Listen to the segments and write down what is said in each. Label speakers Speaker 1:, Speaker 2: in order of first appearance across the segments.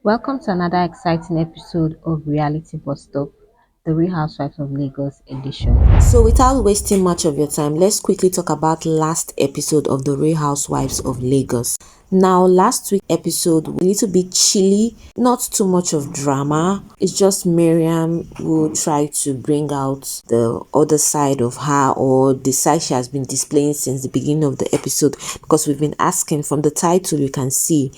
Speaker 1: Welcome to another exciting episode of Reality Bus Stop, the Real Housewives of Lagos edition.
Speaker 2: So, without wasting much of your time, let's quickly talk about last episode of the Real Housewives of Lagos. Now, last week episode, a little bit chilly, not too much of drama. It's just Mariam who tried to bring out the other side of her, or the side she has been displaying since the beginning of the episode, because we've been asking from the title, you can see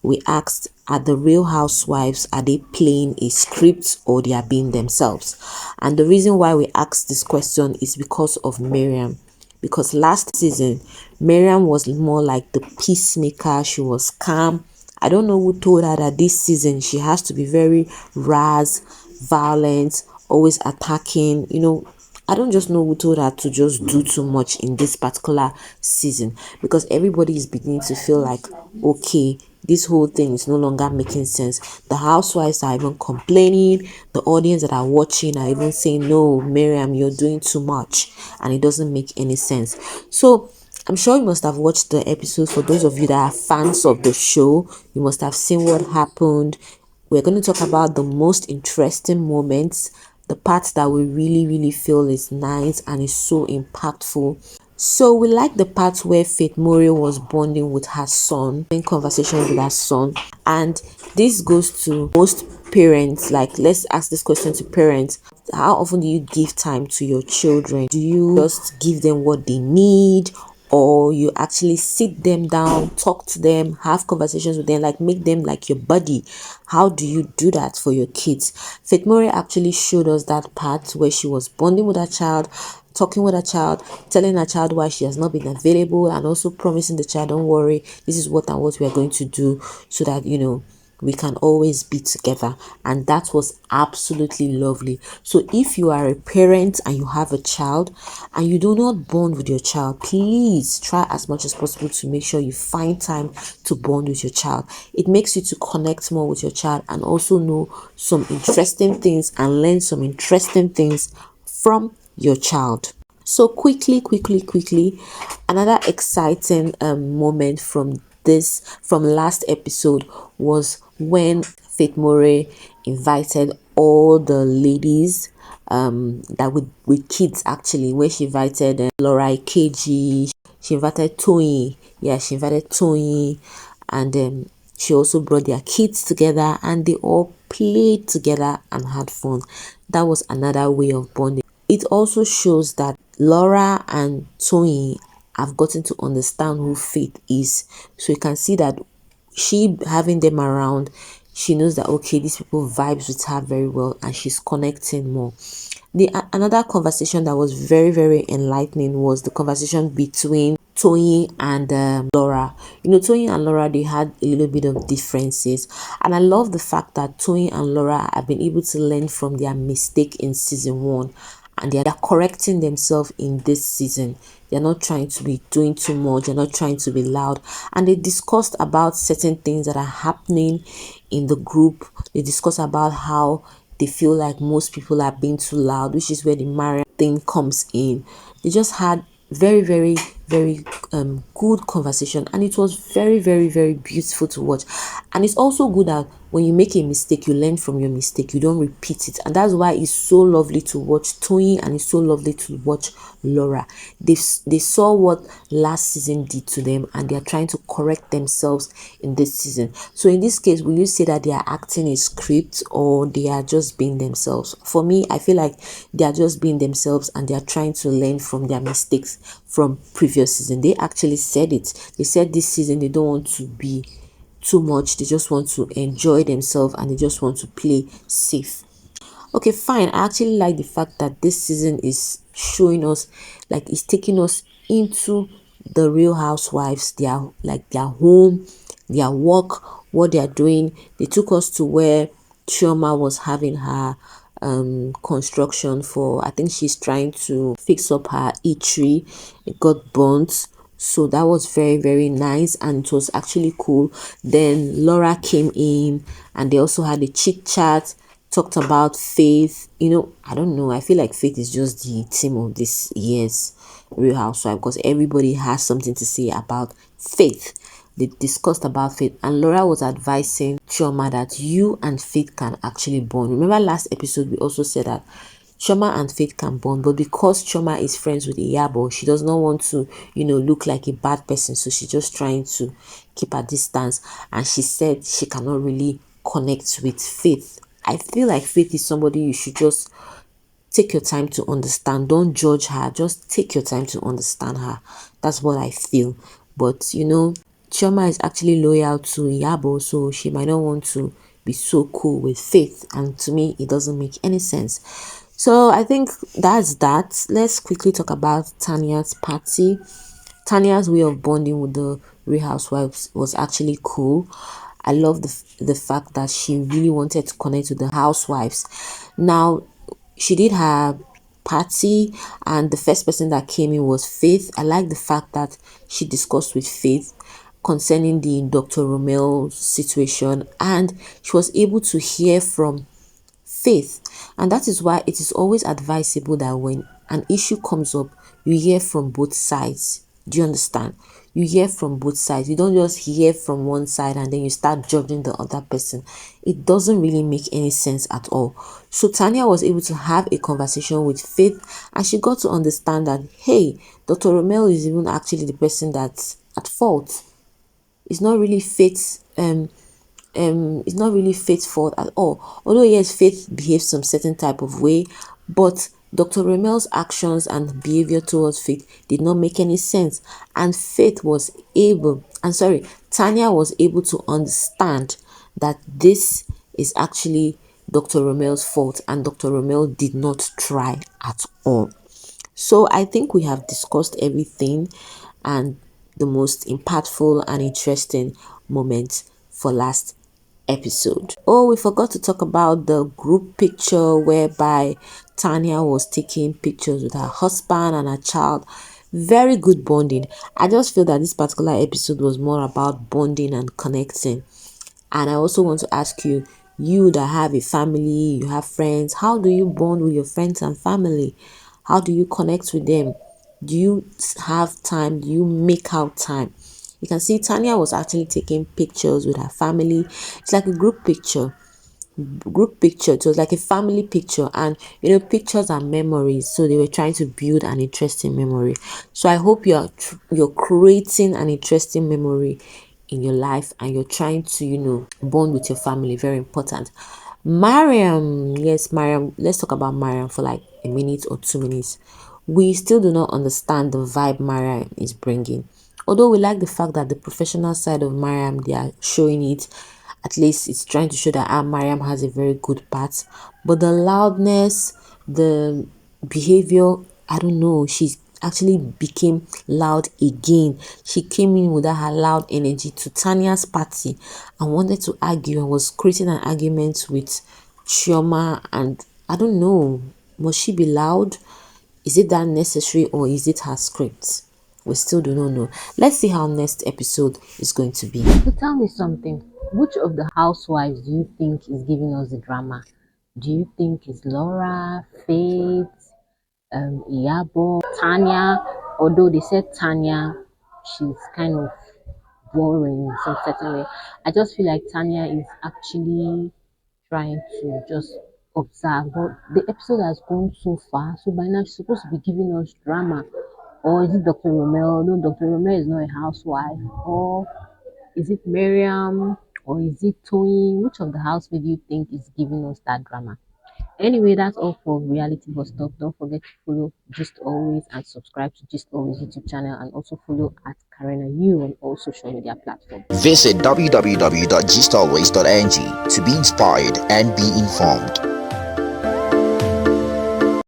Speaker 2: we asked, are the Real Housewives, are they playing a script or they are being themselves? And the reason why we asked this question is because of Mariam. Because last season, Mariam was more like the peacemaker. She was calm. I don't know who told her that this season she has to be very ras, violent, always attacking. I don't just know who told her to just do too much in this particular season, because everybody is beginning to feel like, okay, this whole thing is no longer making sense. The housewives are even complaining. The audience that are watching are even saying, no, Mariam, you're doing too much, and it doesn't make any sense. So I'm sure you must have watched the episode. For those of you that are fans of the show, you must have seen what happened. We're going to talk about the most interesting moments, the parts that we really feel is nice and is so impactful. So we like the part where Faith Mori was bonding with her son, in conversation with her son. And this goes to most parents. Like, let's ask this question to parents. How often do you give time to your children? Do you just give them what they need, or you actually sit them down, talk to them, have conversations with them, like make them like your buddy? How do you do that for your kids? Faith Mori actually showed us that part where she was bonding with her child, talking with her child, telling her child why she has not been available, and also promising the child, don't worry, this is what and what we are going to do, so that we can always be together. And that was absolutely lovely. So if you are a parent and you have a child and you do not bond with your child, please try as much as possible to make sure you find time to bond with your child. It makes you to connect more with your child, and also know some interesting things and learn some interesting things from your child. So quickly, another exciting moment from last episode was when Faith More invited all the ladies that with kids, actually, where she invited Laura KG, she invited Tony, she invited Tony, and she also brought their kids together, and they all played together and had fun. That was another way of bonding. It also shows that Laura and Tony have gotten to understand who Faith is. So you can see that she having them around, she knows that, okay, these people vibes with her very well, and she's connecting more. Another conversation that was very enlightening was the conversation between Tony and Laura. Tony and Laura, they had a little bit of differences, and I love the fact that Tony and Laura have been able to learn from their mistake in season 1, and they're correcting themselves in this season. They're not trying to be doing too much, they're not trying to be loud, and they discussed about certain things that are happening in the group. They discussed about how they feel like most people are being too loud, which is where the Mariam thing comes in. They just had very good conversation, and it was very beautiful to watch. And it's also good that when you make a mistake, you learn from your mistake, you don't repeat it. And that's why it's so lovely to watch Tony, and it's so lovely to watch Laura. They saw what last season did to them, and they are trying to correct themselves in this season. So in this case, will you say that they are acting a script, or they are just being themselves? For me, I feel like they are just being themselves, and they are trying to learn from their mistakes from previous season. They actually said it. They said this season they don't want to be too much, they just want to enjoy themselves, and they just want to play safe. Okay, fine. I actually like the fact that this season is showing us, like, it's taking us into the Real Housewives, their home, their work, what they are doing. They took us to where Chioma was having her construction for, I think she's trying to fix up her eatery. It got burnt, so that was very nice, and it was actually cool. Then Laura came in, and they also had a chit chat, talked about Faith. I don't know, I feel like Faith is just the theme of this year's Real Housewife, because everybody has something to say about Faith. they discussed about Faith, and Laura was advising Chioma that you and Faith can actually bond. Remember last episode we also said that Chioma and Faith can bond, but because Chioma is friends with Iyabo, she does not want to, look like a bad person, so she's just trying to keep her distance. And she said she cannot really connect with Faith. I feel like Faith is somebody you should just take your time to understand. Don't judge her. Just take your time to understand her. That's what I feel. But Chioma is actually loyal to Yabo, so she might not want to be so cool with Faith. And to me, it doesn't make any sense. So I think that's that. Let's quickly talk about Tanya's party. Tanya's way of bonding with the Real Housewives was actually cool. I love the fact that she really wanted to connect with the housewives. Now, she did her party, and the first person that came in was Faith. I like the fact that she discussed with Faith concerning the Dr. Romeo situation, and she was able to hear from Faith. And that is why it is always advisable that when an issue comes up, you hear from both sides. Do you understand? You hear from both sides. You don't just hear from one side and then you start judging the other person. It doesn't really make any sense at all. So Tanya was able to have a conversation with Faith, and she got to understand that, hey, Dr. Romel is even actually the person that's at fault. It's not really Faith's it's not really Faith's fault at all. Although yes, Faith behaves some certain type of way, but Dr. Romel's actions and behavior towards Faith did not make any sense. And Tanya was able to understand that this is actually Dr. Romel's fault, and Dr. Romel did not try at all. So I think we have discussed everything and the most impactful and interesting moments for last episode. Oh, we forgot to talk about the group picture whereby Tanya was taking pictures with her husband and her child. Very good bonding. I just feel that this particular episode was more about bonding and connecting. And I also want to ask you, you that have a family, you have friends, how do you bond with your friends and family? How do you connect with them? Do you have time? Do you make out time? You can see Tanya was actually taking pictures with her family. It's like a group picture. It was like a family picture, and pictures are memories, so they were trying to build an interesting memory. So I hope you're creating an interesting memory in your life, and you're trying to bond with your family. Very important. Mariam, yes, Mariam, let's talk about Mariam for like a minute or 2 minutes. We still do not understand the vibe Mariam is bringing. Although we like the fact that the professional side of Mariam, they are showing it. At least it's trying to show that Mariam has a very good part. But the loudness, the behavior, I don't know. She actually became loud again. She came in with her loud energy to Tanya's party and wanted to argue and was creating an argument with Chioma. And I don't know, must she be loud? Is it that necessary, or is it her script? We still do not know. Let's see how next episode is going to be.
Speaker 1: So tell me something. Which of the housewives do you think is giving us the drama? Do you think it's Laura, Faith, Iyabo, Tanya? Although they said Tanya, she's kind of boring in some certain way. I just feel like Tanya is actually trying to just observe. But the episode has gone so far, so by now she's supposed to be giving us drama. Or is it Dr. Romel? No, Dr. Romel is not a housewife. Or is it Mariam? Or is it Toyin? Which of the housewives do you think is giving us that drama? Anyway, that's all for Reality Bus Stop. Don't forget to follow Gist Always and subscribe to Gist Always YouTube channel, and also follow at Karena U on all social media platforms.
Speaker 3: Visit www.gistalways.ng to be inspired and be informed.